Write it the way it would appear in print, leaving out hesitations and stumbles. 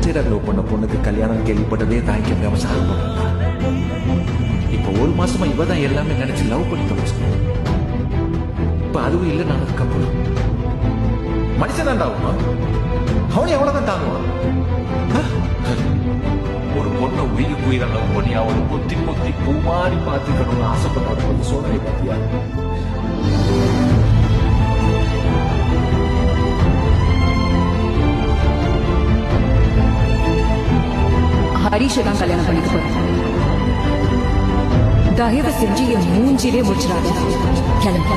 சின்சியரா லவ் பண்ண பொண்ணுக்கு கல்யாணம் கேள்விப்பட்டதே தாங்கிக்க முடியாம சாக போறாங்க. இப்ப ஒரு மாசமா இவ தான் எல்லாமே நினைச்சு லவ் பண்ணி தொலைச்சு. இப்ப அதுவும் இல்லை நான் அப்புறம் மனுஷன் தான்டா அவனை எவ்வளவுதான் தாங்குவான். ஒரு பொண்ணை உயிருக்கு உயிரை லவ் பண்ணி அவளை பொத்தி பொத்தி பூமாரி பார்த்துக்கணும்னு ஆசைப்பட்ட ஒரு சோதனை பார்த்தியா? ஹரிஷை தான் கல்யாணம் பண்ணிக்க போறேன். தயவு செஞ்சு என் மூஞ்சிலே முடிச்சிடாத. கிளம்பு.